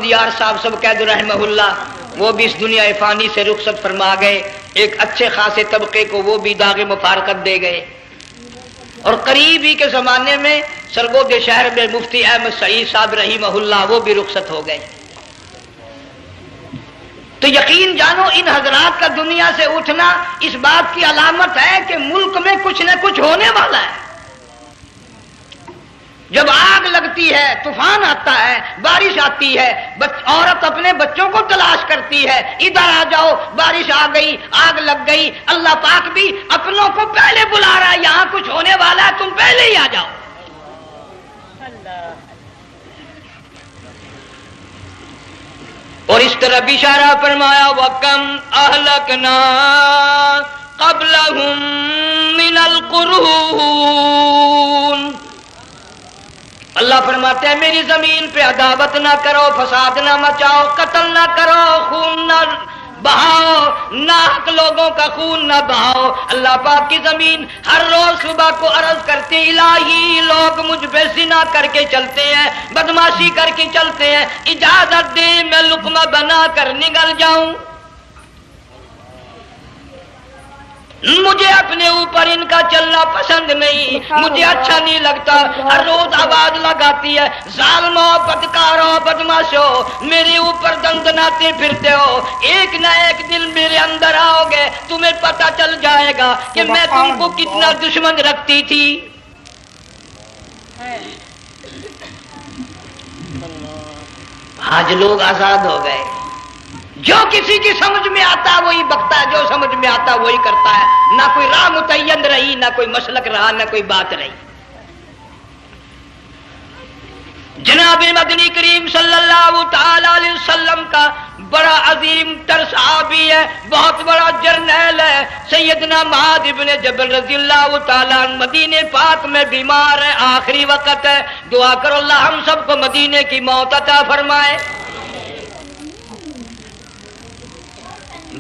محمد یار صاحب سب قید رحمہ اللہ، وہ بھی اس دنیا فانی سے رخصت فرما گئے، ایک اچھے خاصے طبقے کو وہ بھی داغ مفارقت دے گئے، اور قریب ہی کے زمانے میں سرگود شہر میں مفتی احمد سعید صاحب رحمہ اللہ وہ بھی رخصت ہو گئے۔ تو یقین جانو ان حضرات کا دنیا سے اٹھنا اس بات کی علامت ہے کہ ملک میں کچھ نہ کچھ ہونے والا ہے۔ جب آگ لگتی ہے، طوفان آتا ہے، بارش آتی ہے، عورت اپنے بچوں کو تلاش کرتی ہے، ادھر آ جاؤ، بارش آ گئی، آگ لگ گئی، اللہ پاک بھی اپنوں کو پہلے بلا رہا ہے، یہاں کچھ ہونے والا ہے، تم پہلے ہی آ جاؤ۔ اور اس طرح بھی اشارہ فرمایا وَكَمْ أَهْلَكْنَا قَبْلَهُمْ مِنَ الْقُرُونِ، اللہ فرماتے ہیں میری زمین پہ عداوت نہ کرو، فساد نہ مچاؤ، قتل نہ کرو، خون نہ بہاؤ، ناحق لوگوں کا خون نہ بہاؤ۔ اللہ پاک کی زمین ہر روز صبح کو عرض کرتے الہی لوگ مجھ پہ زنا کر کے چلتے ہیں، بدماشی کر کے چلتے ہیں، اجازت دے میں لقمہ بنا کر نگل جاؤں، مجھے اپنے اوپر ان کا چلنا پسند نہیں، مجھے اچھا نہیں لگتا۔ ہر روز آواز لگاتی ہے ظالمو، بدکارو، بدماشو، میرے اوپر دندناتے پھرتے ہو، ایک نہ ایک دن میرے اندر آؤ گے، تمہیں پتہ چل جائے گا کہ میں تم کو کتنا دشمن رکھتی تھی۔ آج لوگ آزاد ہو گئے، جو کسی کی سمجھ میں آتا ہے وہی بکتا ہے، جو سمجھ میں آتا ہے وہی کرتا ہے، نہ کوئی راہ متعین رہی، نہ کوئی مسلک رہا، نہ کوئی بات رہی۔ جناب مدنی کریم صلی اللہ تعالی علیہ وسلم کا بڑا عظیم تر صحابی ہے، بہت بڑا جرنیل ہے، سیدنا معاذ بن جبل رضی اللہ تعالیٰ عنہ، مدینے پاک میں بیمار ہے، آخری وقت ہے، دعا کرو اللہ ہم سب کو مدینے کی موت عطا فرمائے۔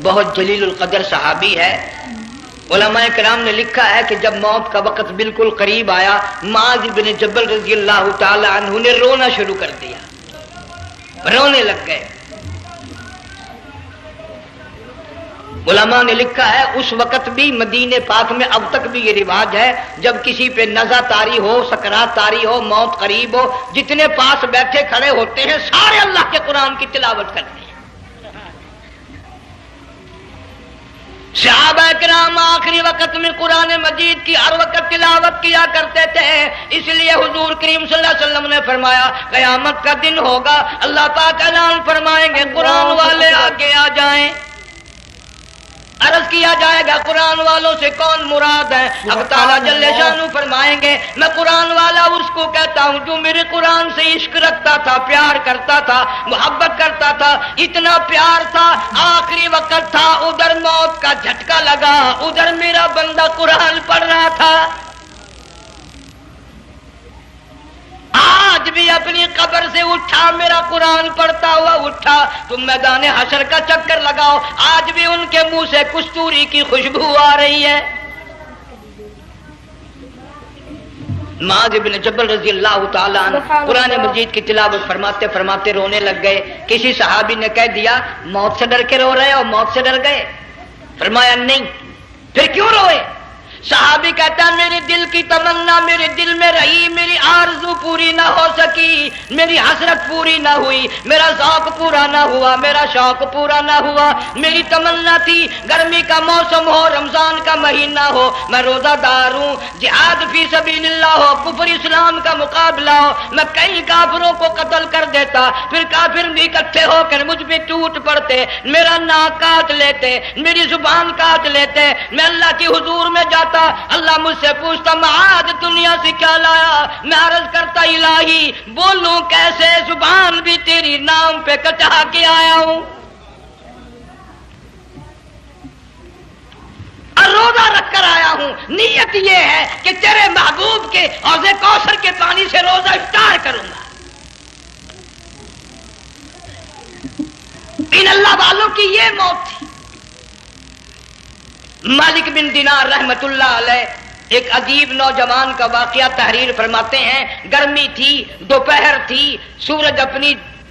بہت جلیل القدر صحابی ہے، علماء کرام نے لکھا ہے کہ جب موت کا وقت بالکل قریب آیا، معاذ بن جبل رضی اللہ تعالی عنہ نے رونا شروع کر دیا، رونے لگ گئے۔ علماء نے لکھا ہے اس وقت بھی مدینے پاک میں اب تک بھی یہ رواج ہے، جب کسی پہ نزع طاری ہو، سکرات طاری ہو، موت قریب ہو، جتنے پاس بیٹھے کھڑے ہوتے ہیں سارے اللہ کے قرآن کی تلاوت کرتے ہیں۔ صحابہ کرام آخری وقت میں قرآن مجید کی ہر وقت تلاوت کیا کرتے تھے، اس لیے حضور کریم صلی اللہ علیہ وسلم نے فرمایا قیامت کا دن ہوگا، اللہ پاک اعلان فرمائیں گے قرآن والے آگے آ جائیں۔ عرض کیا جائے گا قرآن والوں سے کون مراد ہے؟ اب تعالیٰ جل شانہ فرمائیں گے میں قرآن والا اس کو کہتا ہوں جو میرے قرآن سے عشق رکھتا تھا، پیار کرتا تھا، محبت کرتا تھا، اتنا پیار تھا آخری وقت تھا، ادھر موت کا جھٹکا لگا، ادھر میرا بندہ قرآن پڑھ رہا تھا، آج بھی اپنی قبر سے اٹھا، میرا قرآن پڑھتا ہوا اٹھا، تم میدان حشر کا چکر لگاؤ، آج بھی ان کے منہ سے کستوری کی خوشبو آ رہی ہے۔ معاذ بن جبل رضی اللہ تعالیٰ عنہ قرآن مجید کی تلاوت فرماتے فرماتے رونے لگ گئے۔ کسی صحابی نے کہہ دیا موت سے ڈر کے رو رہے ہو، موت سے ڈر گئے؟ فرمایا نہیں۔ پھر کیوں روئے؟ صحابی کہتا ہے میرے دل کی تمنا میرے دل میں رہی، میری آرزو پوری نہ ہو سکی، میری حسرت پوری نہ ہوئی، میرا ذوق پورا نہ ہوا، میرا شوق پورا نہ ہوا، میری تمنا تھی گرمی کا موسم ہو، رمضان کا مہینہ ہو، میں روزہ دار ہوں، جہاد فی سبیل اللہ ہو، کفر اسلام کا مقابلہ ہو، میں کئی کافروں کو قتل کر دیتا، پھر کافر بھی اکٹھے ہو کر مجھ پہ ٹوٹ پڑتے، میرا ناک کاٹ لیتے، میری زبان کاٹ لیتے، میں اللہ کی حضور میں جاتا، اللہ مجھ سے پوچھتا معاذ دنیا سے کیا لایا؟ میں عرض کرتا الہی بولوں کیسے، زبان بھی تیری نام پہ کٹا کے آیا ہوں، اور روزہ رکھ کر آیا ہوں، نیت یہ ہے کہ تیرے محبوب کے حوض کوثر کے پانی سے روزہ افطار کروں گا۔ ان اللہ والوں کی یہ موت تھی۔ مالک بن دینار رحمت اللہ علیہ ایک عجیب نوجوان کا واقعہ تحریر فرماتے ہیں، گرمی تھی، دوپہر تھی، سورج اپنی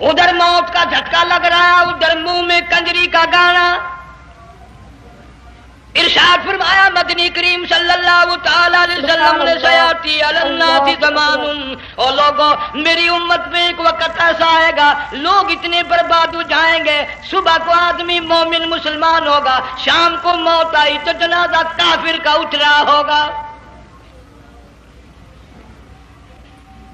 ادھر موت کا جھٹکا لگ رہا ہے، ادھر منہ میں کنجری کا گانا۔ ارشاد فرمایا مدنی کریم صلی اللہ تعالی علیہ وسلم نے سیاتی علی الناس زمان، اور لوگوں میری امت میں ایک وقت ایسا آئے گا لوگ اتنے برباد ہو جائیں گے، صبح کو آدمی مومن مسلمان ہوگا، شام کو موت آئی تو جنازہ کافر کا اٹھ رہا ہوگا۔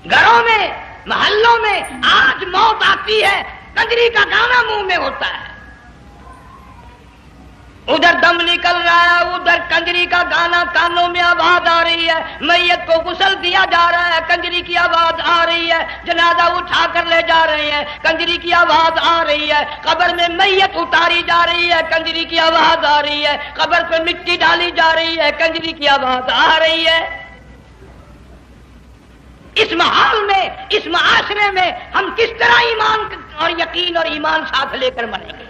گھروں میں محلوں میں آج موت آتی ہے، کنجری کا گانا منہ میں ہوتا ہے، ادھر دم نکل رہا ہے، ادھر کنجری کا گانا کانوں میں آواز آ رہی ہے، میت کو غسل دیا جا رہا ہے، کنجری کی آواز آ رہی ہے، جنازہ اٹھا کر لے جا رہے ہیں، کنجری کی آواز آ رہی ہے، قبر میں میت اتاری جا رہی ہے، کنجری کی آواز آ رہی ہے، قبر پہ مٹی ڈالی جا رہی ہے، کنجری کی آواز آ رہی ہے۔ اس ماحول میں، اس معاشرے میں ہم کس طرح ایمان اور یقین اور ایمان ساتھ لے کر مریں گے؟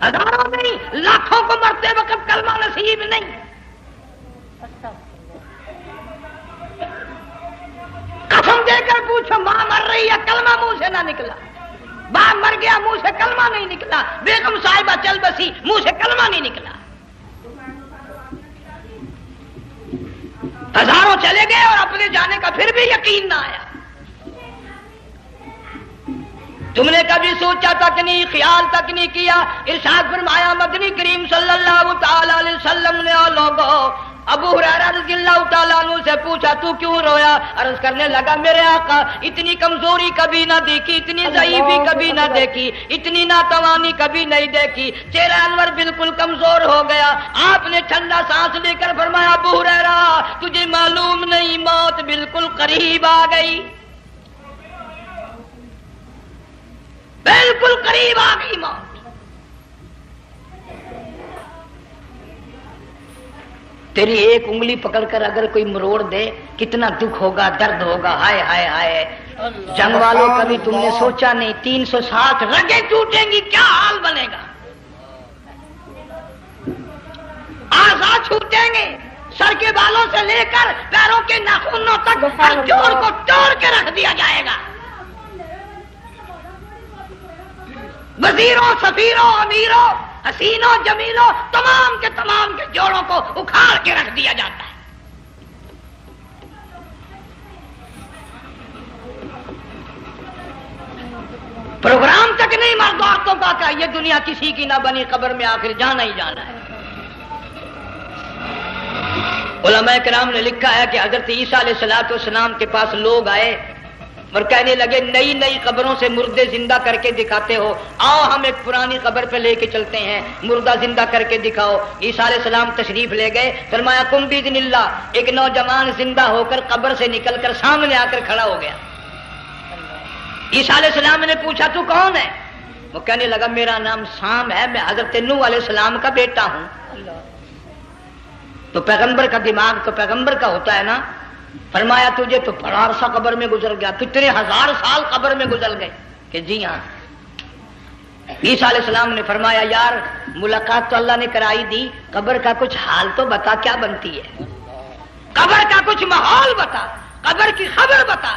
ہزاروں نہیں لاکھوں کو مرتے وقت کلمہ نصیب نہیں۔ قسم دے کر پوچھو، ماں مر رہی ہے کلمہ منہ سے نہ نکلا، باپ مر گیا منہ سے کلمہ نہیں نکلا، بیگم صاحبہ چل بسی منہ سے کلمہ نہیں نکلا، ہزاروں چلے گئے اور اپنے جانے کا پھر بھی یقین نہ آیا۔ تم نے کبھی سوچا تک نہیں، خیال تک نہیں کیا؟ ارشاد فرمایا مدنی کریم صلی اللہ تعالی علیہ وسلم نے اور لوگوں ابو ہریرہ رضی اللہ تعالیٰ عنہ سے پوچھا تو کیوں رویا؟ عرض کرنے لگا میرے آقا اتنی کمزوری کبھی نہ دیکھی، اتنی ضعیفی کبھی نہ دیکھی، اتنی ناتوانی کبھی نہیں دیکھی، چہرہ انور بالکل کمزور ہو گیا۔ آپ نے ٹھنڈا سانس لے کر فرمایا ابو ہریرہ تجھے معلوم نہیں موت بالکل قریب آ گئی، بالکل قریب آ گئی موت۔ تیری ایک انگلی پکڑ کر اگر کوئی مروڑ دے کتنا دکھ ہوگا، درد ہوگا، ہائے ہائے ہائے۔ جنگ والوں کبھی تم نے سوچا نہیں 360 رگیں ٹوٹیں گی کیا حال بنے گا، اعضاء چھوٹیں گے، سر کے بالوں سے لے کر پیروں کے ناخنوں تک ہر جوڑ کو توڑ کے رکھ دیا جائے گا، وزیروں سفیروں امیروں حسینوں جمیلوں تمام کے جوڑوں کو اکھاڑ کے رکھ دیا جاتا ہے۔ پروگرام تک نہیں مرد عورتوں کا کہ یہ دنیا کسی کی نہ بنی، قبر میں آخر جانا ہی جانا ہے۔ علماء کرام نے لکھا ہے کہ حضرت عیسیٰ علیہ السلام کے پاس لوگ آئے اور کہنے لگے نئی نئی قبروں سے مردے زندہ کر کے دکھاتے ہو، آؤ ہم ایک پرانی قبر پہ لے کے چلتے ہیں، مردہ زندہ کر کے دکھاؤ۔ عیسیٰ علیہ السلام تشریف لے گئے، فرمایا قم باذن اللہ، ایک نوجوان زندہ ہو کر قبر سے نکل کر سامنے آ کر کھڑا ہو گیا۔ عیسیٰ علیہ السلام نے پوچھا تو کون ہے؟ وہ کہنے لگا میرا نام سام ہے، میں حضرت نوح علیہ السلام کا بیٹا ہوں۔ تو پیغمبر کا دماغ تو پیغمبر کا ہوتا ہے نا، فرمایا تجھے تو بڑا عرصہ قبر میں گزر گیا، کتنے ہزار سال قبر میں گزر گئے؟ کہ جی ہاں۔ عیسیٰ علیہ السلام نے فرمایا یار ملاقات تو اللہ نے کرائی دی، قبر کا کچھ حال تو بتا کیا بنتی ہے، قبر کا کچھ ماحول بتا، قبر کی خبر بتا۔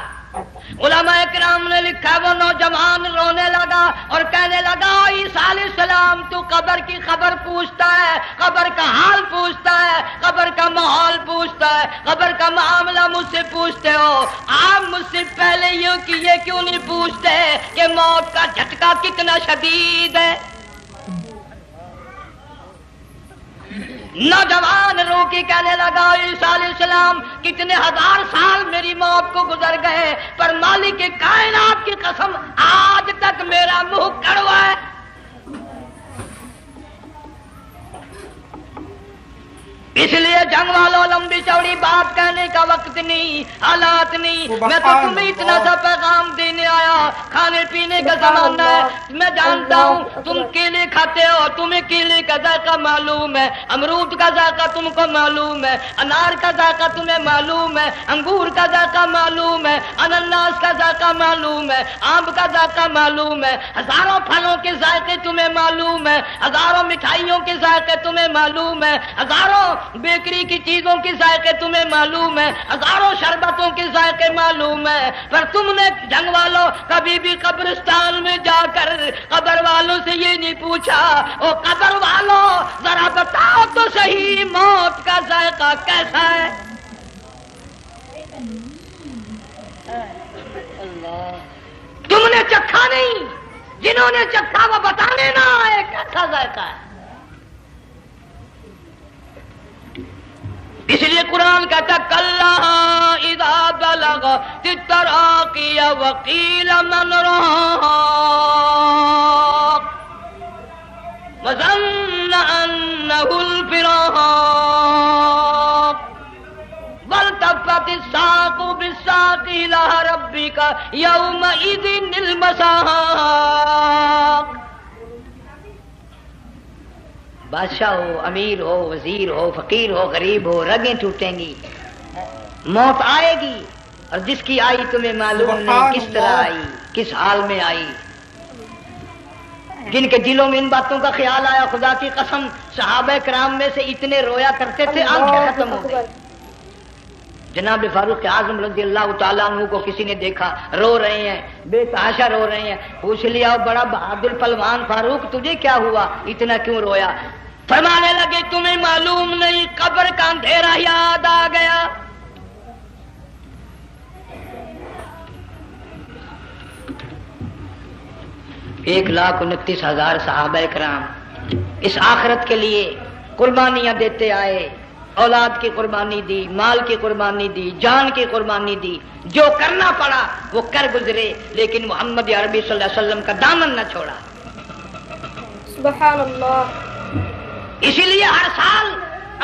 علماء کرام نے لکھا وہ نوجوان رونے لگا اور کہنے لگا عیسیٰ علیہ السلام تو قبر کی خبر پوچھتا ہے، قبر کا حال پوچھتا ہے، قبر کا ماحول پوچھتا ہے، قبر کا معاملہ مجھ سے پوچھتے ہو، آپ مجھ سے پہلے یہ کیوں نہیں پوچھتے کہ موت کا جھٹکا کتنا شدید ہے؟ نوجوان رو کے کہنے لگا عیسیٰ علیہ السلام کتنے ہزار سال میری موت کو گزر گئے، پر مالک کائنات کی قسم آج تک میرا منہ کڑوا ہے۔ اس لیے جنگ والوں لمبی چوڑی بات کہنے کا وقت نہیں، حالات نہیں، میں تو تمہیں اتنا سا پیغام دینے آیا، کھانے پینے کا زمانہ ہے، میں جانتا ہوں تم کیلے کھاتے ہو، تمہیں کیلے کا ذائقہ معلوم ہے، امرود کا ذائقہ تم کو معلوم ہے، انار کا ذائقہ تمہیں معلوم ہے، انگور کا ذائقہ معلوم ہے، انناس کا ذائقہ معلوم ہے، آم کا ذائقہ معلوم ہے، ہزاروں پھلوں کے ذائقے تمہیں معلوم ہے، ہزاروں مٹھائیوں کے ذائقے تمہیں معلوم ہے، ہزاروں بیکری کی چیزوں کے ذائقے تمہیں معلوم ہے، ہزاروں شربتوں کے ذائقے معلوم ہے، پر تم نے جنگ والوں کبھی بھی قبرستان میں جا کر قبر والوں سے یہ نہیں پوچھا او قبر والوں ذرا بتاؤ تو صحیح موت کا ذائقہ کیسا ہے؟ تم نے چکھا نہیں، جنہوں نے چکھا وہ بتانے نہ آئے کیسا ذائقہ ہے۔ اس لیے قرآن کہتا کلا اذا بلغت التراقی وقیل من راق وظن انه الفراق والتفت الساق بالساق الى ربك يومئذ المساق۔ بادشاہ ہو، امیر ہو، وزیر ہو، فقیر ہو، غریب ہو، رگیں ٹوٹیں گی، موت آئے گی، اور جس کی آئی تمہیں معلوم نہیں کس طرح آئی، کس حال میں آئی۔ جن کے دلوں میں ان باتوں کا خیال آیا، خدا کی قسم صحابہ کرام میں سے اتنے رویا کرتے تھے آنکھیں ختم ہو گئی۔ جناب فاروق اعظم رضی اللہ تعالیٰ عنہ کو کسی نے دیکھا رو رہے ہیں، بے تحاشا رو رہے ہیں، پوچھ لیا بڑا بہادر پہلوان فاروق تجھے کیا ہوا، اتنا کیوں رویا؟ فرمانے لگے تمہیں معلوم نہیں قبر کا اندھیرا یاد آ گیا۔ ایک 1,29,000 صحابہ کرام اس آخرت کے لیے قربانیاں دیتے آئے، اولاد کی قربانی دی، مال کی قربانی دی، جان کی قربانی دی، جو کرنا پڑا وہ کر گزرے، لیکن محمد عربی صلی اللہ علیہ وسلم کا دامن نہ چھوڑا۔ سبحان اللہ۔ اسی لیے ہر سال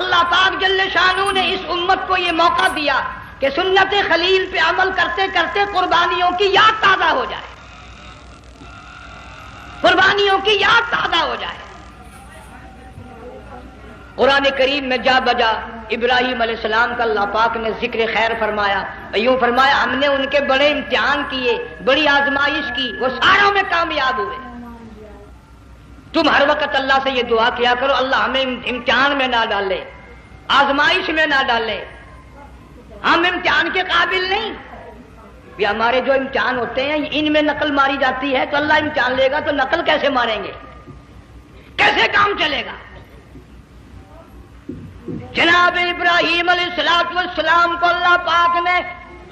اللہ پاک جل شانہ نے اس امت کو یہ موقع دیا کہ سنت خلیل پہ عمل کرتے کرتے قربانیوں کی یاد تازہ ہو جائے، قربانیوں کی یاد تازہ ہو جائے۔ قرآن کریم میں جا بجا ابراہیم علیہ السلام کا اللہ پاک نے ذکر خیر فرمایا، یوں فرمایا ہم نے ان کے بڑے امتحان کیے، بڑی آزمائش کی، وہ ساروں میں کامیاب ہوئے۔ تم ہر وقت اللہ سے یہ دعا کیا کرو اللہ ہمیں امتحان میں نہ ڈالے، آزمائش میں نہ ڈالے، ہم امتحان کے قابل نہیں۔ یہ ہمارے جو امتحان ہوتے ہیں ان میں نقل ماری جاتی ہے، تو اللہ امتحان لے گا تو نقل کیسے ماریں گے، کیسے کام چلے گا؟ جناب ابراہیم علیہ السلام کو اللہ پاک نے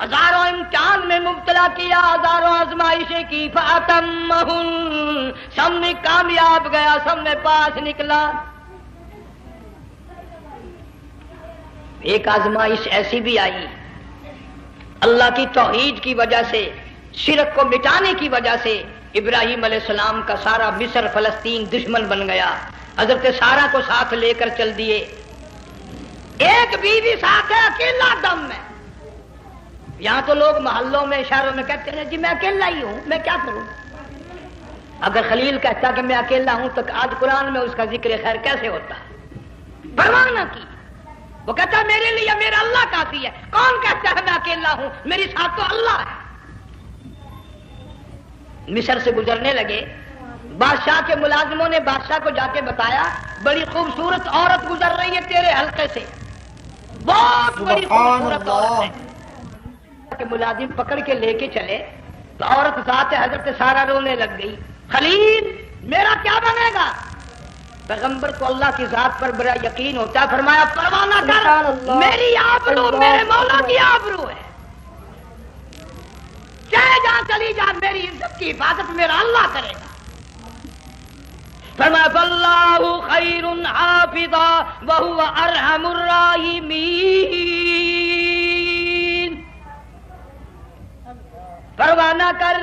ہزاروں امتحان میں مبتلا کیا، ہزاروں آزمائشیں کی، فَأَتَمَّهُنْ سب میں کامیاب گیا، سب میں پاس نکلا۔ ایک آزمائش ایسی بھی آئی اللہ کی توحید کی وجہ سے، شرک کو مٹانے کی وجہ سے ابراہیم علیہ السلام کا سارا مصر فلسطین دشمن بن گیا، حضرت سارہ کو ساتھ لے کر چل دیے، ایک بیوی ساتھ ہے اکیلا دم میں۔ یہاں تو لوگ محلوں میں شہروں میں کہتے ہیں جی میں اکیلا ہی ہوں، میں کیا کروں؟ اگر خلیل کہتا کہ میں اکیلا ہوں تو آج قرآن میں اس کا ذکر خیر کیسے ہوتا؟ پرواہ نہ کی، وہ کہتا میرے لیے میرا اللہ کافی ہے۔ کون کہتا ہے میں اکیلا ہوں، میری ساتھ تو اللہ ہے۔ مصر سے گزرنے لگے، بادشاہ کے ملازموں نے بادشاہ کو جا کے بتایا بڑی خوبصورت عورت گزر رہی ہے تیرے حلقے سے، بہت بڑی خوبصورت عورت ہے۔ کہ ملازم پکڑ کے لے کے چلے تو عورت ذات حضرت سارہ رونے لگ گئی، خلیل میرا کیا بنے گا؟ پیغمبر کو اللہ کی ذات پر بڑا یقین ہوتا ہے، فرمایا پرواہ نہ کر، میری آبرو میرے مولا کی آبرو ہے، چاہے جہاں چلی جا میری عزت کی حفاظت میرا اللہ کرے گا۔ فرمایا فاللہ خیر حافظا وہو ارحم الراحمین۔ پرواہ نہ کر،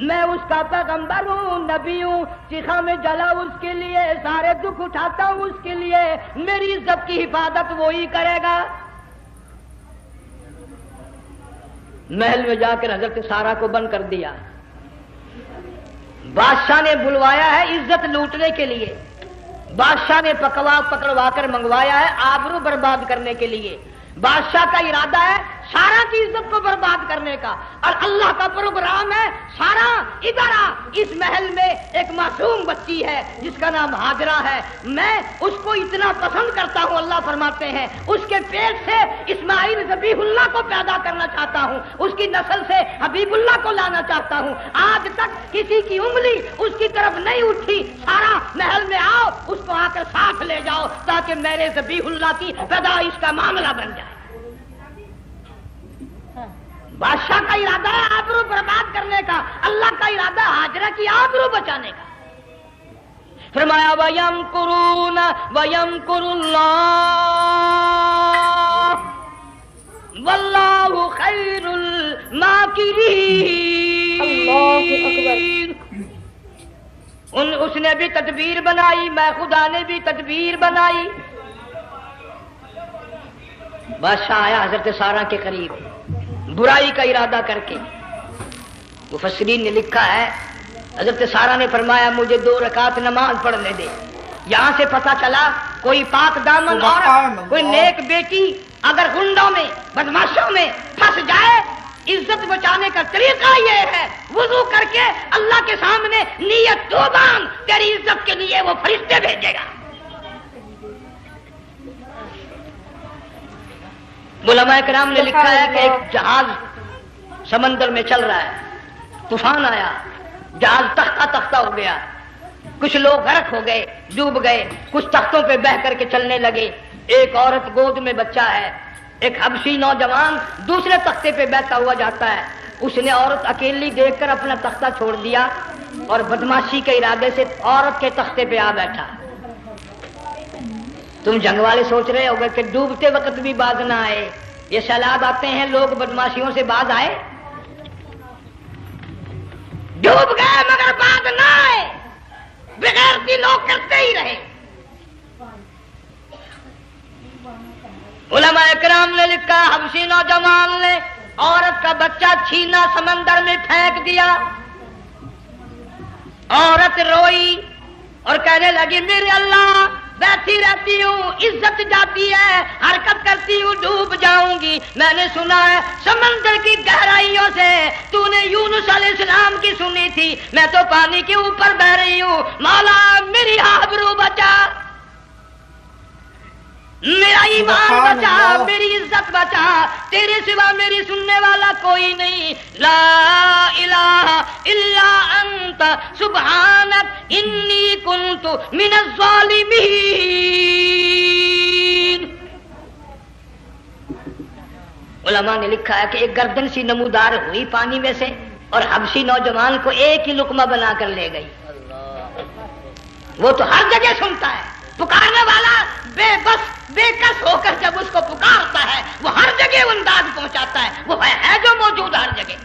میں اس کا پیغمبر ہوں، نبی ہوں، چیخا میں جلا اس کے لیے، سارے دکھ اٹھاتا ہوں اس کے لیے، میری عزت کی حفاظت وہی کرے گا۔ محل میں جا کر حضرت سارہ کو بند کر دیا، بادشاہ نے بلوایا ہے عزت لوٹنے کے لیے، بادشاہ نے پکڑوا کر منگوایا ہے آبرو برباد کرنے کے لیے، بادشاہ کا ارادہ ہے سارا کی عزت کو برباد کرنے کا، اور اللہ کا پروگرام ہے سارا ادھر آ، اس محل میں ایک معصوم بچی ہے جس کا نام ہاجرہ ہے، میں اس کو اتنا پسند کرتا ہوں، اللہ فرماتے ہیں اس کے پیٹ سے اسماعیل ذبیح اللہ کو پیدا کرنا چاہتا ہوں، اس کی نسل سے حبیب اللہ کو لانا چاہتا ہوں، آج تک کسی کی انگلی اس کی طرف نہیں اٹھی، سارا محل میں آؤ، اس کو آ کر ساتھ لے جاؤ تاکہ میرے ذبیح اللہ کی پیدائش کا معاملہ بن جائے۔ بادشاہ کا ارادہ ہے آبرو برباد کرنے کا، اللہ کا ارادہ ہاجرہ کی آبرو بچانے کا۔ فرمایا وَيَمْكُرُونَ وَيَمْكُرُ اللَّهُ وَاللَّهُ خَيْرُ الْمَاكِرِينَ۔ اللہ اکبر۔ اس نے بھی تدبیر بنائی، میں خدا نے بھی تدبیر بنائی۔ بادشاہ آیا حضرت سارہ کے قریب برائی کا ارادہ کر کے، مفسرین نے لکھا ہے حضرت سارہ نے فرمایا مجھے 2 رکعت نماز پڑھنے دے۔ یہاں سے پتہ چلا کوئی پاک دامن عورت، کوئی نیک بیٹی اگر گنڈوں میں بدماشوں میں پھنس جائے، عزت بچانے کا طریقہ یہ ہے وضو کر کے اللہ کے سامنے نیت تو باندھ، تیری عزت کے لیے وہ فرشتے بھیجے گا۔ علماء کرام نے لکھا ہے کہ ایک جہاز سمندر میں چل رہا ہے، طوفان آیا، جہاز تختہ تختہ ہو گیا، کچھ لوگ غرق ہو گئے، ڈوب گئے، کچھ تختوں پہ بہ کر کے چلنے لگے۔ ایک عورت گود میں بچہ ہے، ایک حبشی نوجوان دوسرے تختے پہ بیٹھا ہوا جاتا ہے، اس نے عورت اکیلی دیکھ کر اپنا تختہ چھوڑ دیا اور بدماشی کے ارادے سے عورت کے تختے پہ آ بیٹھا۔ تم جنگ والے سوچ رہے ہوگے کہ ڈوبتے وقت بھی باز نہ آئے، یہ سیلاب آتے ہیں لوگ بدماشیوں سے باز آئے؟ ڈوب گئے مگر باز نہ آئے، بغیرتی لوگ کرتے ہی رہے۔ علماء کرام نے لکھا حبشی نوجوان نے عورت کا بچہ چھینا سمندر میں پھینک دیا، عورت روئی اور کہنے لگی میرے اللہ بیٹھی رہتی ہوں، عزت جاتی ہے، حرکت کرتی ہوں، ڈوب جاؤں گی۔ میں نے سنا ہے سمندر کی گہرائیوں سے تو نے یونس علیہ السلام کی سنی تھی، میں تو پانی کے اوپر بہ رہی ہوں، مولا میری آبرو بچا، میرا ایمان بچا، میری عزت بچا، تیرے سوا میری سننے والا کوئی نہیں، لا الہ الا انت سبحانک انی کنت من الظالمین۔ علماء نے لکھا ہے کہ ایک گردن سی نمودار ہوئی پانی میں سے اور حبشی نوجوان کو ایک ہی لقمہ بنا کر لے گئی۔ وہ تو ہر جگہ سنتا ہے، پکارنے والا بے بس بے کس ہو کر جب اس کو پکارتا ہے وہ ہر جگہ انداز پہنچاتا ہے، وہ ہے جو موجود ہر جگہ۔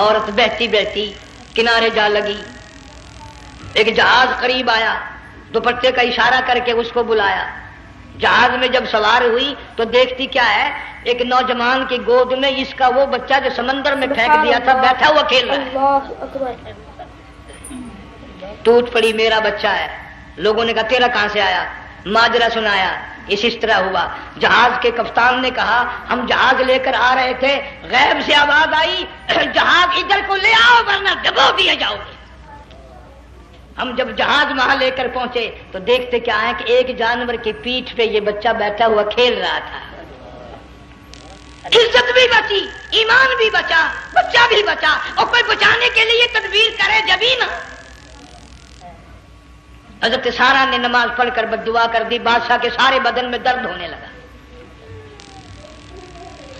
عورت بہتی بہتی کنارے جا لگی، ایک جہاز قریب آیا، دوپٹے کا اشارہ کر کے اس کو بلایا۔ جہاز میں جب سوار ہوئی تو دیکھتی کیا ہے، ایک نوجوان کی گود میں اس کا وہ بچہ جو سمندر میں پھینک دیا تھا بیٹھا ہوا کھیل رہا ہے۔ ٹوٹ پڑی میرا بچہ ہے۔ لوگوں نے کہا تیرا کہاں سے آیا؟ ماجرا سنایا، اس طرح ہوا۔ جہاز کے کپتان نے کہا ہم جہاز لے کر آ رہے تھے، غیب سے آواز آئی جہاز ادھر کو لے آؤ ورنہ ڈبو دیے جاؤ گے۔ ہم جب جہاز وہاں لے کر پہنچے تو دیکھتے کیا ہے کہ ایک جانور کی پیٹھ پہ یہ بچہ بیٹھا ہوا کھیل رہا تھا۔ عزت بھی بچی، ایمان بھی بچا، بچہ بھی بچا، اور کوئی بچانے کے لیے تدبیر کرے جبھی نا۔ حضرت سارہ نے نماز پڑھ کر بد دعا کر دی، بادشاہ کے سارے بدن میں درد ہونے لگا۔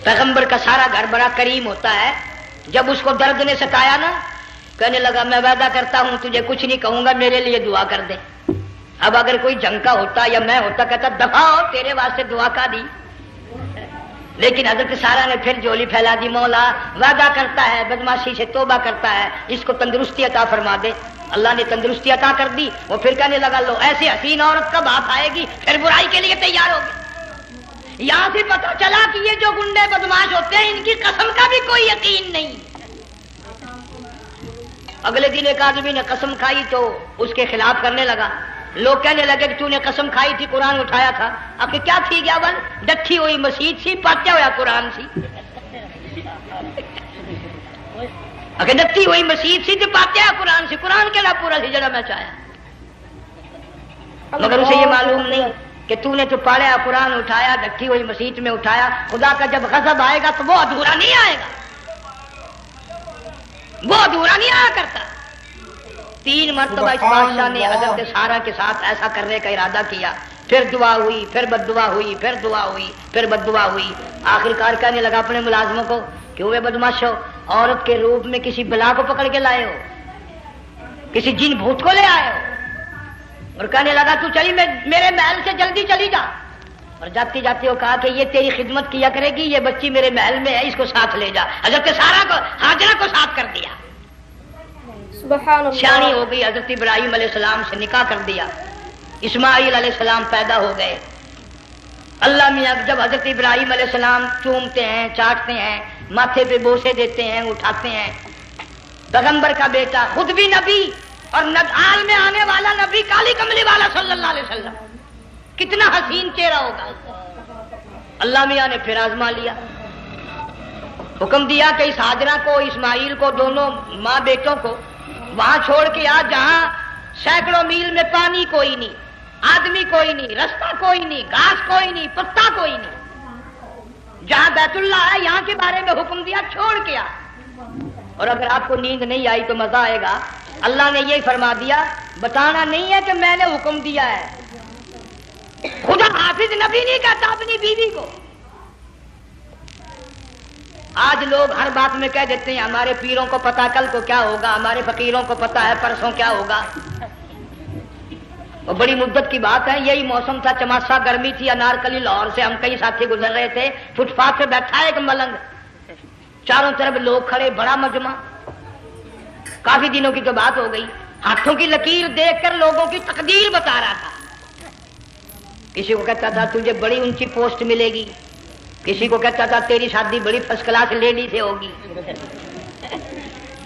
پیغمبر کا سارا گھر بڑا کریم ہوتا ہے، جب اس کو درد نے ستایا نا کہنے لگا میں وعدہ کرتا ہوں تجھے کچھ نہیں کہوں گا، میرے لیے دعا کر دے۔ اب اگر کوئی جنگ کا ہوتا یا میں ہوتا کہتا دفع ہو تیرے واسطے دعا کا دی، لیکن حضرت سارہ نے پھر جولی پھیلا دی، مولا وعدہ کرتا ہے بدماشی سے توبہ کرتا ہے، اس کو تندرستی عطا فرما دے۔ اللہ نے تندرستی عطا کر دی۔ وہ پھر کہنے لگا لو ایسی حسین عورت کب ہاتھ آئے گی، پھر برائی کے لیے تیار ہوگی۔ یہاں سے پتہ چلا کہ یہ جو گنڈے بدماش ہوتے ہیں ان کی قسم کا بھی کوئی یقین نہیں۔ اگلے دن ایک آدمی نے قسم کھائی تو اس کے خلاف کرنے لگا، لوگ کہنے لگے کہ تو نے قسم کھائی تھی قرآن اٹھایا تھا. آخر کیا تھی گیا ون ڈٹھی ہوئی مسیت سی پاٹیا ہوا قرآن سی. آخر ڈٹھی ہوئی مسیت سی تو پاٹیا قرآن سی. قرآن کہڑا پورا سی جڑا میں چاہیا. مگر اسے یہ معلوم نہیں کہ تو نے تو پڑھا قرآن اٹھایا ڈٹھی ہوئی مسیت میں اٹھایا. خدا کا جب غضب آئے گا تو وہ ادھورا نہیں آئے گا, وہ ادھورا نہیں آیا کرتا. 3 مرتبہ اس بادشاہ نے حضرت سارا کے ساتھ ایسا کرنے کا ارادہ کیا. پھر دعا ہوئی, پھر بد دعا ہوئی, پھر دعا ہوئی, پھر بد دعا ہوئی. آخر کار کہنے لگا اپنے ملازموں کو کہ ہوئے بدماشو, عورت کے روپ میں کسی بلا کو پکڑ کے لائے ہو, کسی جن بھوت کو لے آئے ہو. اور کہنے لگا تو چلی میرے محل سے جلدی چلی جا. اور جاتی جاتی وہ کہا کہ یہ تیری خدمت کیا کرے گی, یہ بچی میرے محل میں ہے, اس کو ساتھ لے جا. حضرت سارا کو ہاجرہ کو ساتھ کر دیا. شانی ہو گئی. حضرت ابراہیم علیہ السلام سے نکاح کر دیا. اسماعیل علیہ السلام پیدا ہو گئے. اللہ میاں جب حضرت ابراہیم علیہ السلام چومتے ہیں, چاٹتے ہیں, ماتھے پہ بوسے دیتے ہیں, اٹھاتے ہیں, پیغمبر کا بیٹا, خود بھی نبی اور عالم میں آنے والا نبی, کالی کملی والا صلی اللہ علیہ وسلم, کتنا حسین چہرہ ہوگا. اللہ میاں نے پھر آزما لیا. حکم دیا کہ اس ہاجرہ کو, اسماعیل کو, دونوں ماں بیٹوں کو وہاں چھوڑ کے آ جہاں سینکڑوں میل میں پانی کوئی نہیں, آدمی کوئی نہیں, رستہ کوئی نہیں, گھاس کوئی نہیں, پتا کوئی نہیں. جہاں بیت اللہ ہے یہاں کے بارے میں حکم دیا, چھوڑ کے آ. اور اگر آپ کو نیند نہیں آئی تو مزہ آئے گا. اللہ نے یہ فرما دیا, بتانا نہیں ہے کہ میں نے حکم دیا ہے. خدا حافظ نبی نہیں کہتا اپنی بیوی کو. آج لوگ ہر بات میں کہہ دیتے ہیں ہمارے پیروں کو پتا کل کو کیا ہوگا, ہمارے فقیروں کو پتا ہے پرسوں کیا ہوگا. اور بڑی مدت کی بات ہے, یہی موسم تھا, چماسا گرمی تھی, انارکلی لاہور سے ہم کئی ساتھی گزر رہے تھے. فٹ پاتھ پہ بیٹھا ہے ایک ملنگ, چاروں طرف لوگ کھڑے, بڑا مجمع. کافی دنوں کی تو بات ہو گئی. ہاتھوں کی لکیر دیکھ کر لوگوں کی تقدیر بتا رہا تھا. کسی کو کہتا تھا تجھے بڑی اونچی پوسٹ ملے گی, کسی کو کہتا تھا تیری شادی بڑی فرسٹ کلاس لیڈی سے ہوگی.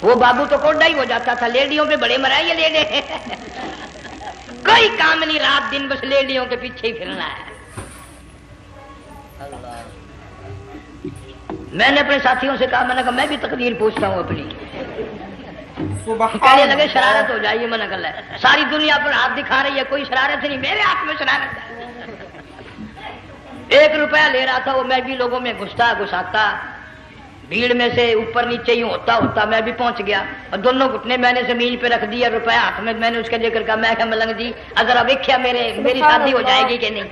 وہ بابو تو کوڈا ہی ہو جاتا تھا, لیڈیوں پہ بڑے مرائے یہ لیڈے. کوئی کام نہیں, رات دن بس لیڈیوں کے پیچھے ہی پھرنا ہے. میں نے اپنے ساتھیوں سے کہا, میں نے کہا میں بھی تقدیر پوچھتا ہوں اپنی. کہنے لگے شرارت ہو جائے, میں نے کہا ساری دنیا پر ہاتھ دکھا رہی ہے, کوئی شرارت نہیں, میرے ہاتھ میں شرارت ہے. 1 روپیہ لے رہا تھا وہ, میں بھی لوگوں میں گھساتا, بھیڑ میں سے اوپر نیچے ہی ہوتا میں بھی پہنچ گیا. اور دونوں گھٹنے میں نے زمین پہ رکھ دیا, روپیہ ہاتھ میں نے اس کے ذکر کہا, میں کہ ملنگ جی اگر اب ویکھیا میری شادی ہو جائے گی کہ نہیں.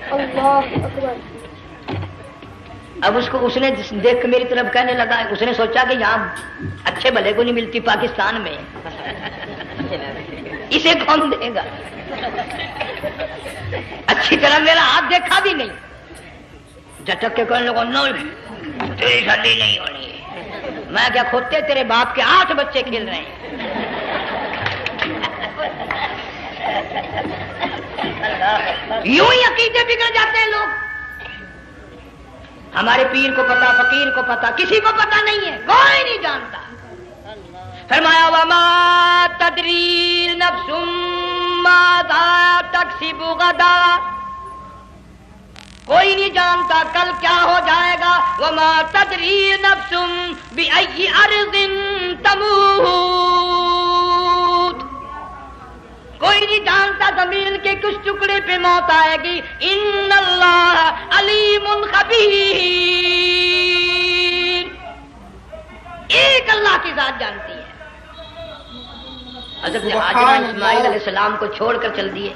اب اس نے دیکھ کے میری طرف کہنے لگا, اس نے سوچا کہ یہاں اچھے بھلے کو نہیں ملتی پاکستان میں, اسے کون دے گا. اچھی طرح میرا ہاتھ دیکھا بھی نہیں, جھٹک کے کہنے لگا نہیں تیری شادی نہیں ہونی. میں کیا کھوتے, تیرے باپ کے 8 بچے کھیل رہے ہیں. یوں ہی عقیدے بگڑ جاتے ہیں لوگ. ہمارے پیر کو پتا, فقیر کو پتا, کسی کو پتا نہیں ہے, کوئی نہیں جانتا. فرمایا وما تدری نفس ماذا تکسب غدا, کوئی نہیں جانتا کل کیا ہو جائے گا. وما تدری نفس بأی ارض تموت, کوئی نہیں جانتا زمین کے کس ٹکڑے پہ موت آئے گی. ان اللہ علیم خبیر, ایک اللہ کی ذات جانتی ہے. حضرت ہاجرہ اسماعیل علیہ السلام کو چھوڑ کر چل دیے,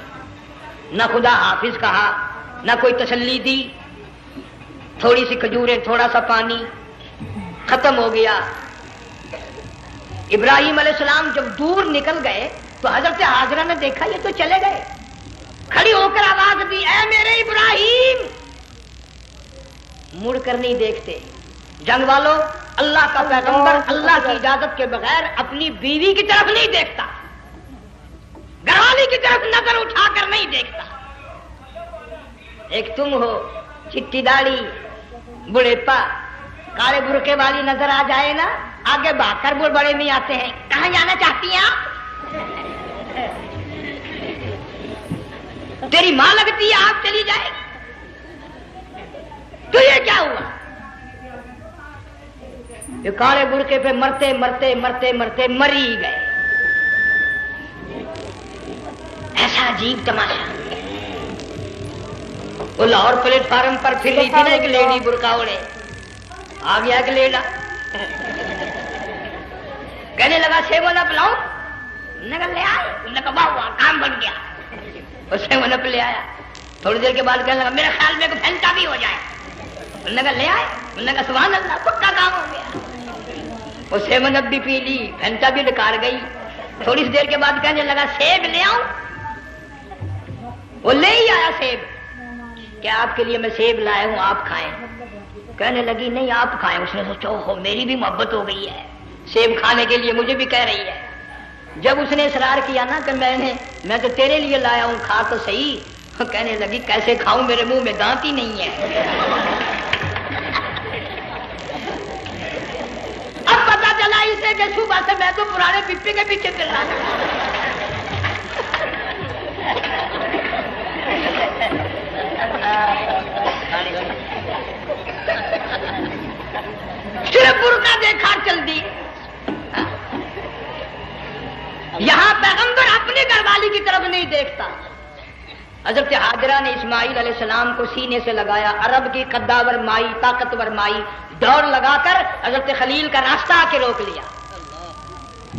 نہ خدا حافظ کہا, نہ کوئی تسلی دی. تھوڑی سی کھجوریں, تھوڑا سا پانی, ختم ہو گیا. ابراہیم علیہ السلام جب دور نکل گئے تو حضرت ہاجرہ نے دیکھا یہ تو چلے گئے. کھڑی ہو کر آواز دی, اے میرے ابراہیم. مڑ کر نہیں دیکھتے. جنگ والوں, اللہ کا پیغمبر اللہ کی اجازت کے بغیر اپنی بیوی کی طرف نہیں دیکھتا, گھر والی کی طرف نظر اٹھا کر نہیں دیکھتا. ایک تم ہو, چٹی داڑھی, بڑھیپا, کالے برقعے والی نظر آ جائے نا, آگے بھاگ کر بڑے نہیں آتے ہیں. کہاں جانا چاہتی ہیں آپ؟ تیری ماں لگتی ہے آپ چلی جائے تو یہ کیا ہوا؟ یہ کالے برقعے پہ مرتے مرتے مرتے مرتے مری گئے. ایسا عجیب تماشا. وہ لاہور پلیٹ فارم پر پھر رہی تھی نا ایک لیڈی برقع اوڑے, آ گیا ایک لیڈا کہنے لگا سیون اپ لاؤ, نے کہا لے آئے, نے کہا واہ واہ کام بن گیا. وہ سیون اپ لے آیا. تھوڑی دیر کے بعد کہنے لگا میرے خیال میں پھینٹا بھی ہو جائے. انہوں نے کہا لے آئے, انہوں نے کہا سبحان اللہ پکا کام ہو گیا. وہ سیون اپ بھی پی لی, پھینٹا بھی ڈکار گئی. تھوڑی سی دیر کے بعد کہنے لگا سیب لے آؤں. وہ لے ہی آیا سیب. کیا آپ کے لیے میں سیب لایا ہوں آپ کھائیں؟ کہنے لگی نہیں آپ کھائیں. اس نے سوچا ہو میری بھی محبت ہو گئی ہے, سیب کھانے کے لیے مجھے بھی کہہ رہی ہے. جب اس نے اصرار کیا نا کہ میں تو تیرے لیے لایا ہوں کھا تو صحیح. کہنے لگی کیسے کھاؤں, میرے منہ میں دانت ہی نہیں ہے. اب پتا چلا اسے کہ صبح سے میں تو پرانے پپی کے پیچھے چل رہا تھا. صرف برقع دیکھا چل دی. یہاں پیغمبر اپنے گھر والی کی طرف نہیں دیکھتا. حضرت حاجرہ نے اسماعیل علیہ السلام کو سینے سے لگایا. عرب کی قداور مائی, طاقتور مائی, دوڑ لگا کر حضرت خلیل کا راستہ آ کے روک لیا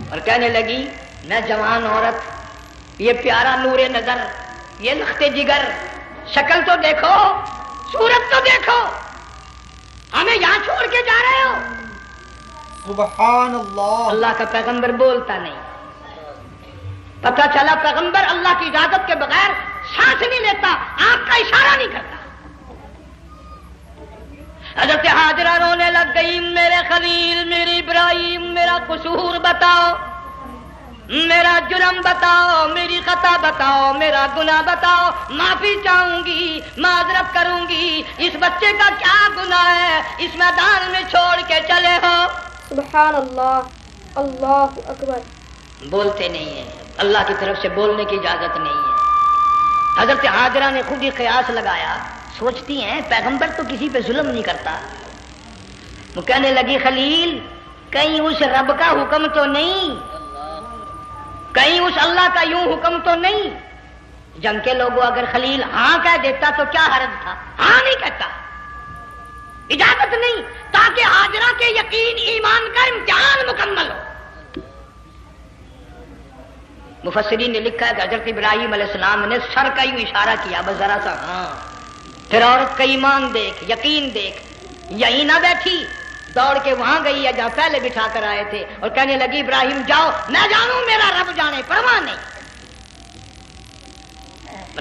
اور کہنے لگی میں جوان عورت, یہ پیارا نور نظر, یہ لخت جگر, شکل تو دیکھو, صورت تو دیکھو, ہمیں یہاں چھوڑ کے جا رہے ہو. سبحان اللہ. اللہ کا پیغمبر بولتا نہیں. پتہ چلا پیغمبر اللہ کی اجازت کے بغیر سانس نہیں لیتا, آپ کا اشارہ نہیں کرتا. حضرت حاجرہ رونے لگ گئی, میرے خلیل, میری ابراہیم, میرا قصور بتاؤ, میرا جرم بتاؤ, میری خطا بتاؤ, میرا گناہ بتاؤ, معافی چاہوں گی, معذرت کروں گی. اس بچے کا کیا گناہ ہے اس میدان میں چھوڑ کے چلے ہو؟ سبحان اللہ, اللہ اکبر. بولتے نہیں ہیں, اللہ کی طرف سے بولنے کی اجازت نہیں ہے. حضرت حاجرہ نے خود ہی قیاس لگایا, سوچتی ہیں پیغمبر تو کسی پہ ظلم نہیں کرتا. وہ کہنے لگی خلیل کہیں اس رب کا حکم تو نہیں, کہیں اس اللہ کا یوں حکم تو نہیں. جنگ کے لوگوں اگر خلیل ہاں کہہ دیتا تو کیا حرج تھا, ہاں نہیں کہتا, اجازت نہیں, تاکہ حاجرہ کے یقین ایمان کا امتحان مکمل ہو. مفسرین نے لکھا ہے کہ حضرت ابراہیم علیہ السلام نے سر کا یوں اشارہ کیا, بس ذرا سا ہاں. پھر عورت کا ایمان دیکھ, یقین دیکھ, یہیں نہ بیٹھی, دوڑ کے وہاں گئی ہے جہاں پہلے بٹھا کر آئے تھے اور کہنے لگی ابراہیم جاؤ, میں جانوں میرا رب جانے, پرواہ نہیں.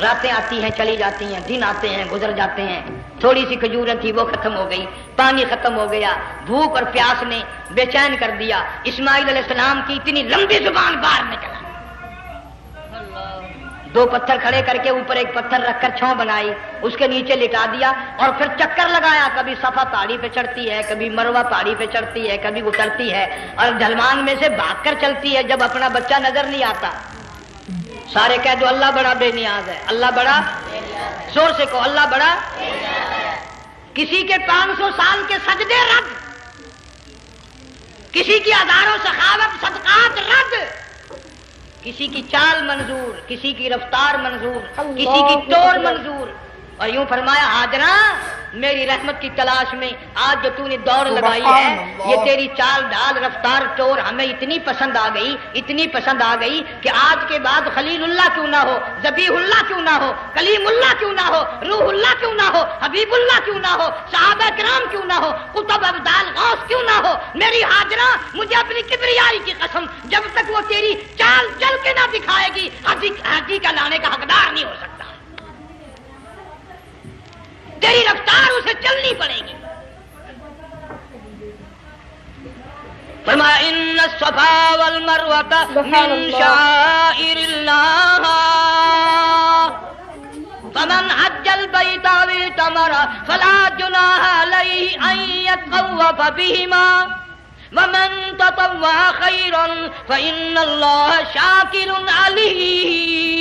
راتیں آتی ہیں چلی جاتی ہیں, دن آتے ہیں گزر جاتے ہیں. تھوڑی سی کھجوریں تھی وہ ختم ہو گئی, پانی ختم ہو گیا, بھوک اور پیاس نے بے چین کر دیا. اسماعیل علیہ السلام کی اتنی لمبی زبان باہر نکلا. دو پتھر کھڑے کر کے اوپر ایک پتھر رکھ کر چھاؤں بنائی, اس کے نیچے لٹا دیا اور پھر چکر لگایا. کبھی صفا پہاڑی پہ چڑھتی ہے, کبھی مروہ پہاڑی پہ چڑھتی ہے, کبھی اترتی ہے اور ڈھلوان میں سے بھاگ کر چلتی ہے. جب اپنا بچہ نظر نہیں آتا سارے کہہ دو اللہ بڑا بے نیاز ہے, اللہ بڑا, زور سے کہو اللہ بڑا. کسی کے 500 سال کے سجدے رد, کسی کی ہزاروں سخاوت صدقات رد, کسی کی چال منظور, کسی کی رفتار منظور, کسی کی توڑ منظور. اور یوں فرمایا حاجرہ میری رحمت کی تلاش میں آج جو تو نے دوڑ لگائی ہے, یہ تیری چال ڈال رفتار توڑ ہمیں اتنی پسند آ گئی, اتنی پسند آ گئی کہ آج کے بعد خلیل اللہ کیوں نہ ہو, ذبیح اللہ کیوں نہ ہو, کلیم اللہ کیوں نہ ہو, روح اللہ کیوں نہ ہو, حبیب اللہ کیوں نہ ہو, صحابہ کرام کیوں نہ ہو, قطب ابدال غوث کیوں نہ ہو. میری حاجرہ مجھے اپنی کبریائی کی قسم جب تک وہ تیری چال چل کے نہ دکھائے گی حاجی کا لانے کا حقدار نہیں ہو سکتا. تیری رفتار اسے چلنی پڑے گی. فرمایا ان الصفا والمروہ من شعائر اللہ فمن حج البیت او اعتمر فلا جناح علیہ ان یطوف بہما ومن تطوع خیرا فإن اللہ شاکر علیم.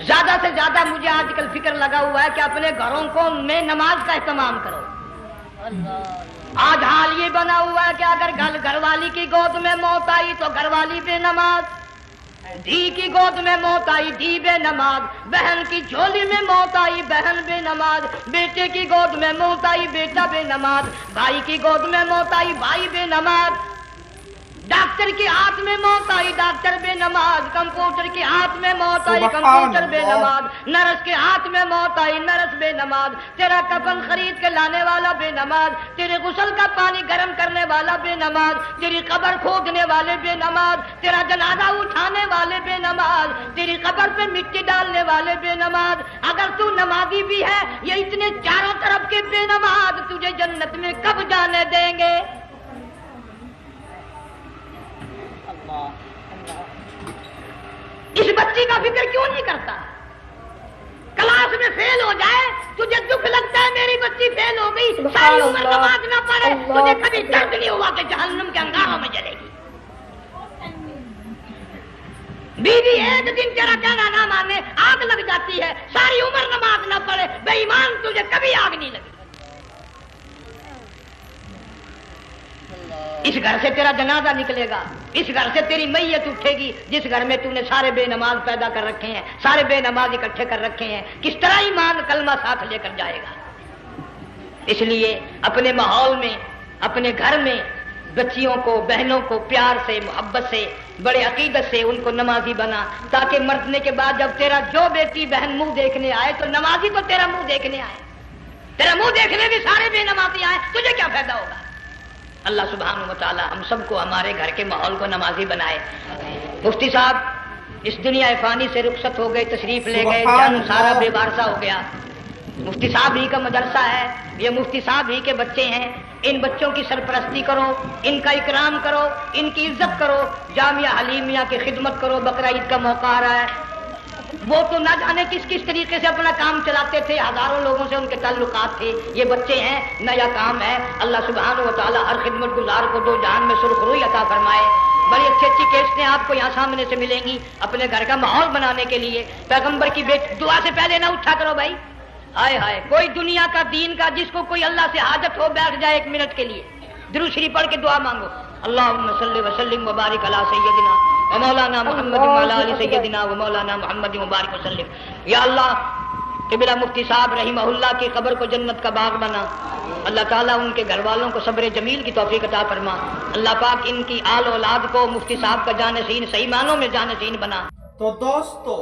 زیادہ سے زیادہ مجھے آج کل فکر لگا ہوا ہے کہ اپنے گھروں کو میں نماز کا اہتمام کرو. آج حال یہ بنا ہوا ہے کہ اگر گھر والی کی گود میں موت آئی تو گھر والی بے نماز، دھی کی گود میں موت آئی دھی بے نماز، بہن کی جھولی میں موت آئی بہن بے نماز، بیٹے کی گود میں موت آئی بیٹا بے نماز، بھائی کی گود میں موت آئی بھائی بے نماز، ڈاکٹر کے ہاتھ میں موت آئی ڈاکٹر بے نماز، کمپیوٹر کے ہاتھ میں موت آئی کمپیوٹر بے نماز، نرس کے ہاتھ میں موت آئی نرس بے نماز، تیرا کفن خرید کے لانے والا بے نماز، تیرے غسل کا پانی گرم کرنے والا بے نماز، تیری قبر کھودنے والے بے نماز، تیرا جنازہ اٹھانے والے بے نماز، تیری قبر پہ مٹی ڈالنے والے بے نماز. اگر تو نمازی بھی ہے یہ اتنے چاروں طرف کے بے نماز تجھے جنت میں کب جانے دیں گے؟ اس بچی کا فکر کیوں نہیں کرتا؟ کلاس میں فیل ہو جائے تجھے دکھ لگتا ہے میری بچی فیل ہو گئی، ساری عمر نماز نہ پڑھے تجھے کبھی درد نہیں ہوا کہ جہنم کے انگاروں میں جلے گی. بیوی ایک دن تیرا کہنا نہ مانے آگ لگ جاتی ہے، ساری عمر نماز نہ پڑھے بے ایمان تجھے کبھی آگ نہیں لگی. اس گھر سے تیرا جنازہ نکلے گا، اس گھر سے تیری میت اٹھے گی جس گھر میں تو نے سارے بے نماز پیدا کر رکھے ہیں، سارے بے نماز اکٹھے کر رکھے ہیں. کس طرح ایمان کلمہ ساتھ لے کر جائے گا؟ اس لیے اپنے ماحول میں اپنے گھر میں بچیوں کو بہنوں کو پیار سے محبت سے بڑے عقیدت سے ان کو نمازی بنا، تاکہ مرنے کے بعد جب تیرا جو بیٹی بہن منہ دیکھنے آئے تو نمازی تو تیرا منہ دیکھنے آئے، تیرا منہ دیکھنے بھی سارے بے نمازی آئے، تجھے کیا فائدہ ہوگا؟ اللہ سبحانہ و تعالی ہم سب کو ہمارے گھر کے ماحول کو نمازی بنائے. مفتی صاحب اس دنیا فانی سے رخصت ہو گئے، تشریف لے گئے، جان سارا بے وارثہ ہو گیا. مفتی صاحب ہی کا مدرسہ ہے، یہ مفتی صاحب ہی کے بچے ہیں، ان بچوں کی سرپرستی کرو، ان کا اکرام کرو، ان کی عزت کرو، جامعہ حلیمیہ کی خدمت کرو. بقرہ عید کا موقع آ رہا ہے، وہ تو نہ جانے کس کس طریقے سے اپنا کام چلاتے تھے، ہزاروں لوگوں سے ان کے تعلقات تھے. یہ بچے ہیں، نیا کام ہے. اللہ سبحانہ و تعالی ہر خدمت گزار کو دو جہان میں سرخ روئی عطا فرمائے. بڑی اچھی اچھی کیسٹیں آپ کو یہاں سامنے سے ملیں گی اپنے گھر کا ماحول بنانے کے لیے. پیغمبر کی دعا سے پہلے نہ اٹھا کرو بھائی. ہائے ہائے، کوئی دنیا کا دین کا جس کو کوئی اللہ سے حاجت ہو بیٹھ جائے ایک منٹ کے لیے درود شریف پڑھ کے دعا مانگو. اللہم صلی وسلم وبارک علی سیدنا و مولانا محمد وعلی آل سیدنا و مولانا محمد مبارک وسلم. یا اللہ قبلہ مفتی صاحب رحمہ اللہ کی قبر کو جنت کا باغ بنا. اللہ تعالیٰ ان کے گھر والوں کو صبر جمیل کی توفیق عطا فرما. اللہ پاک ان کی آل اولاد کو مفتی صاحب کا جانشین صحیح معنوں میں جانشین بنا. تو دوستو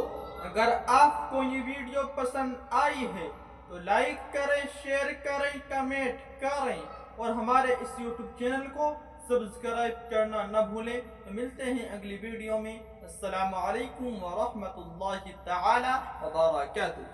اگر آپ کو یہ ویڈیو پسند آئی ہے تو لائک کریں، شیئر کریں، کمنٹ کریں اور ہمارے اس یوٹیوب چینل کو سبسکرائب کرنا نہ بھولیں. ملتے ہیں اگلی ویڈیو میں. السلام علیکم ورحمۃ اللہ تعالی وبرکاتہ.